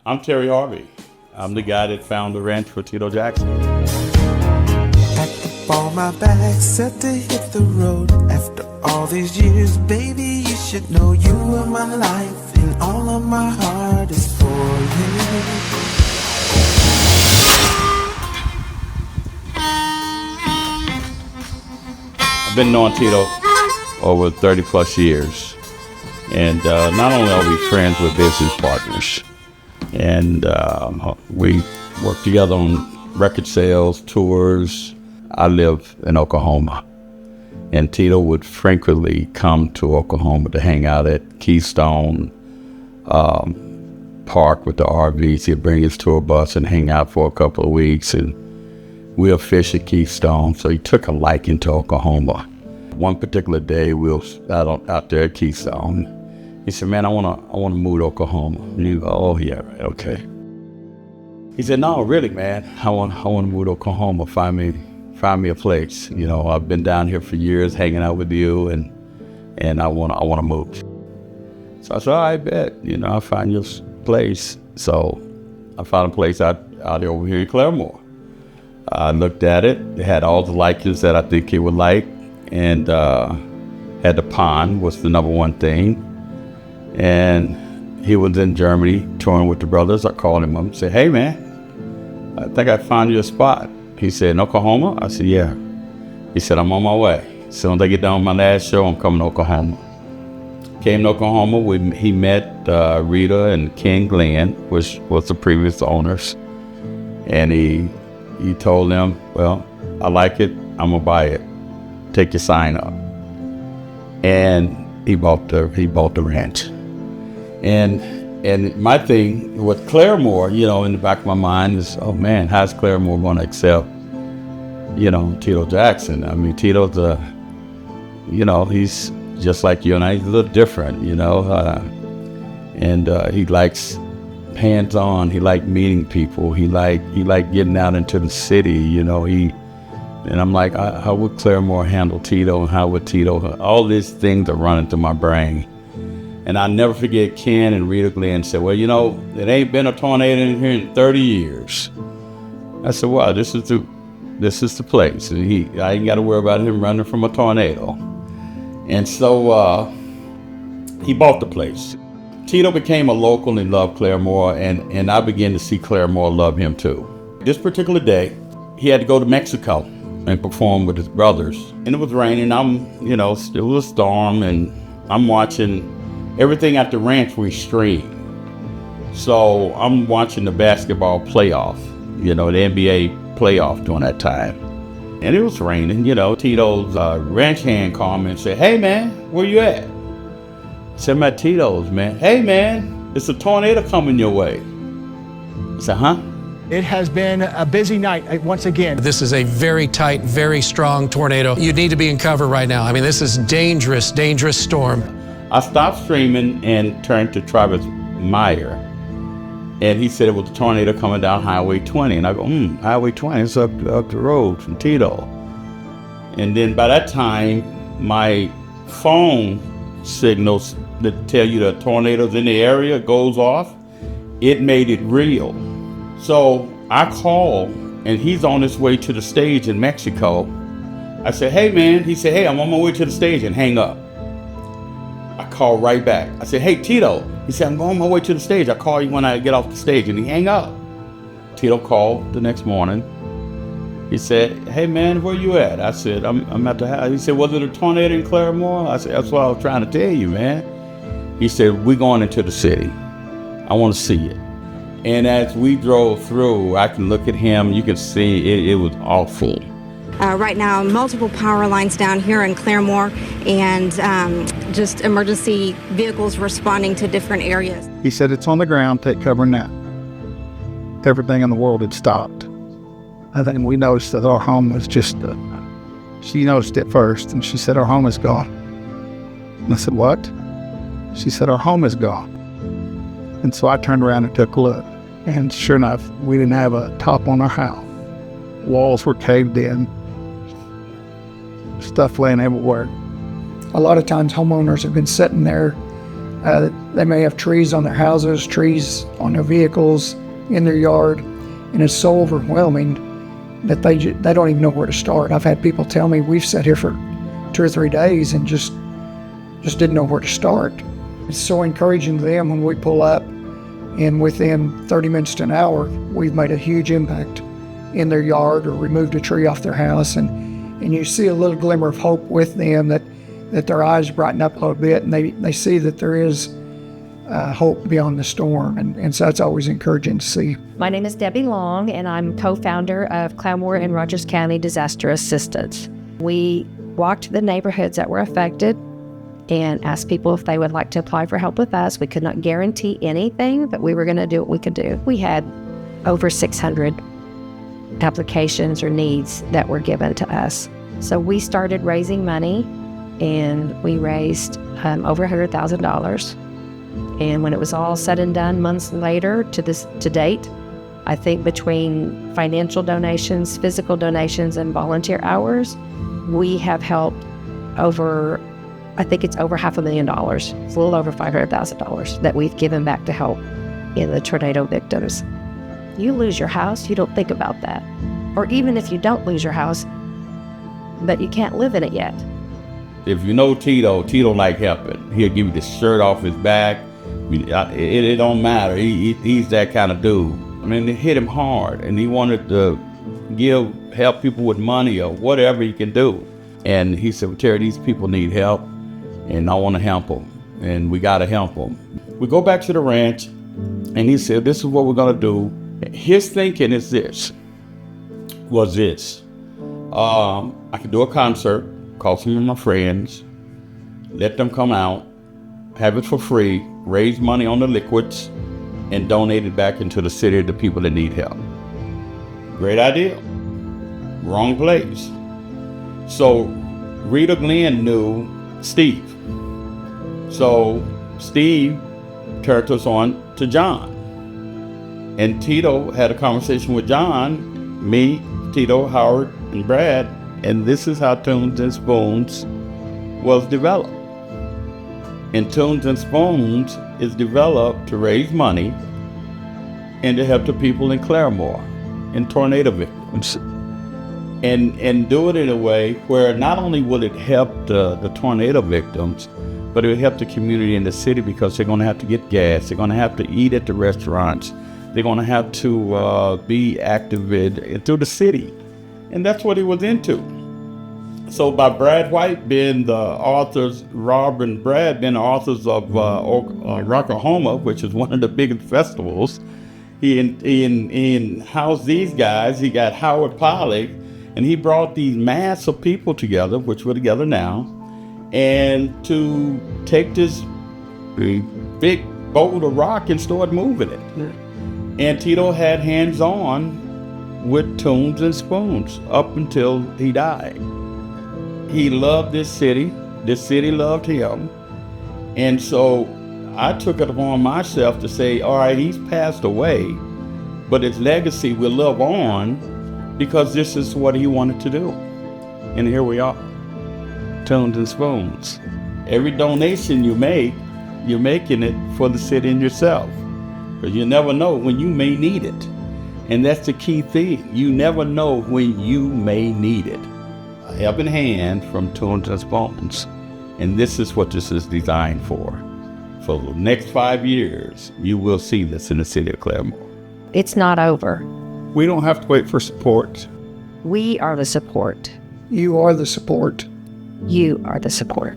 I'm Terry Harvey. I'm the guy that found the ranch for Tito Jackson. Packed up all my bags, set to hit the road. After all these years, baby, you should know you are my life, and all of my heart is for you. I've been knowing Tito over 30 plus years. And not only are we friends, we're business partners. And we work together on record sales, tours. I live in Oklahoma. And Tito would frequently come to Oklahoma to hang out at Keystone Park with the RVs. He'd bring his tour bus and hang out for a couple of weeks. And we'll fish at Keystone. So he took a liking to Oklahoma. One particular day, we were out there at Keystone. He said, man, I want to move to Oklahoma. And you go, oh, yeah, right, okay. He said, no, really, man, I want to move to Oklahoma, find me a place. You know, I've been down here for years hanging out with you, and I want to move. So I said, all right, bet. You know, I'll find you a place. So I found a place out over here in Claremore. I looked at it. It had all the likings that I think he would like, and had the pond was the number one thing. And he was in Germany touring with the brothers. I called him up and said, hey, man, I think I found you a spot. He said, in Oklahoma? I said, yeah. He said, I'm on my way. As soon as I get done with my last show, I'm coming to Oklahoma. Came to Oklahoma. He met Rita and Ken Glenn, which was the previous owners. And he told them, well, I like it. I'm going to buy it. Take your sign up. And he bought the ranch. And my thing with Claremore, you know, in the back of my mind is, oh man, how's Claremore going to accept, you know, Tito Jackson? I mean, Tito's he's just like you and I. He's a little different, you know, and he likes hands-on. He likes meeting people. He like getting out into the city, you know. And I'm like, how would Claremore handle Tito? And how would Tito? All these things are running through my brain. And I'll never forget Ken and Rita Glenn said, well, you know, it ain't been a tornado in here in 30 years. I said, well, this is the place. And I ain't got to worry about him running from a tornado. And so he bought the place. Tito became a local and loved Claremore, and I began to see Claremore love him too. This particular day, he had to go to Mexico and perform with his brothers. And it was raining. It was a storm, and I'm watching everything at the ranch we streamed. So I'm watching the basketball playoff, you know, the NBA playoff during that time. And it was raining, you know. Tito's ranch hand called me and said, hey man, where you at? I said, I'm at Tito's, man. Hey man, it's a tornado coming your way. I said, huh? It has been a busy night once again. This is a very tight, very strong tornado. You need to be in cover right now. I mean, this is dangerous, dangerous storm. I stopped streaming and turned to Travis Meyer. And he said it was a tornado coming down Highway 20. And I go, Highway 20, it's up the road from Tito. And then by that time, my phone signals that tell you the tornadoes in the area goes off. It made it real. So I called, and he's on his way to the stage in Mexico. I said, hey man, he said, hey, I'm on my way to the stage, and hang up. I called right back. I said, hey, Tito. He said, I'm going on my way to the stage. I'll call you when I get off the stage. And he hang up. Tito called the next morning. He said, hey, man, where you at? I said, I'm at the house. He said, was it a tornado in Claremore? I said, that's what I was trying to tell you, man. He said, we're going into the city. I want to see it. And as we drove through, I can look at him. You can see it was awful. Right now, multiple power lines down here in Claremore, and just emergency vehicles responding to different areas. He said, it's on the ground, take cover now. Everything in the world had stopped. I think we noticed that our home was just, she noticed it first, and she said, our home is gone. And I said, what? She said, our home is gone. And so I turned around and took a look. And sure enough, we didn't have a top on our house. Walls were caved in. Stuff laying everywhere. A lot of times homeowners have been sitting there They may have trees on their houses, trees on their vehicles, in their yard, and it's so overwhelming that they don't even know where to start. I've had people tell me we've sat here for 2 or 3 days and just didn't know where to start. It's so encouraging to them when we pull up, and within 30 minutes to an hour, we've made a huge impact in their yard or removed a tree off their house, and you see a little glimmer of hope with them, that their eyes brighten up a little bit, and they see that there is hope beyond the storm, and so it's always encouraging to see. My name is Debbie Long, and I'm co-founder of Claremore and Rogers County Disaster Assistance. We walked the neighborhoods that were affected and asked people if they would like to apply for help with us. We could not guarantee anything, but we were going to do what we could do. We had over 600 applications or needs that were given to us. So we started raising money, and we raised over $100,000. And when it was all said and done, months later to date, I think between financial donations, physical donations, and volunteer hours, we have helped over, I think it's over $500,000. It's a little over $500,000 that we've given back to help in the tornado victims. You lose your house, you don't think about that. Or even if you don't lose your house, but you can't live in it yet. If you know Tito like helping. He'll give you the shirt off his back. It don't matter. He's that kind of dude. I mean, it hit him hard, and he wanted to help people with money or whatever he can do. And he said, well, Terry, these people need help, and I want to help them, and we got to help them. We go back to the ranch, and he said, this is what we're going to do. His thinking is was this. I could do a concert, call some of my friends, let them come out, have it for free, raise money on the liquids, and donate it back into the city to the people that need help. Great idea. Wrong place. So Rita Glenn knew Steve. So Steve turned us on to John. And Tito had a conversation with John, me, Tito, Howard, and Brad, and this is how Tunes and Spoons was developed. And Tunes and Spoons is developed to raise money and to help the people in Claremore and tornado victims. And do it in a way where not only will it help the tornado victims, but it will help the community in the city, because they're going to have to get gas, they're going to have to eat at the restaurants, they're going to have to be active through the city. And that's what he was into. So by Brad White being the authors, Rob and Brad being the authors of Rocklahoma, which is one of the biggest festivals, he housed these guys. He got Howard Pollack, and he brought these mass of people together, which we're together now, and to take this big boulder of rock and start moving it. Yeah. And Tito had hands-on with Tunes and Spoons up until he died. He loved this city loved him. And so I took it upon myself to say, all right, he's passed away, but his legacy will live on, because this is what he wanted to do. And here we are, Tunes and Spoons. Every donation you make, you're making it for the city and yourself, because you never know when you may need it. And that's the key thing. You never know when you may need it. A helping hand from Tunes and Spoons. And this is what this is designed for. For the next 5 years, you will see this in the city of Claremore. It's not over. We don't have to wait for support. We are the support. You are the support. You are the support.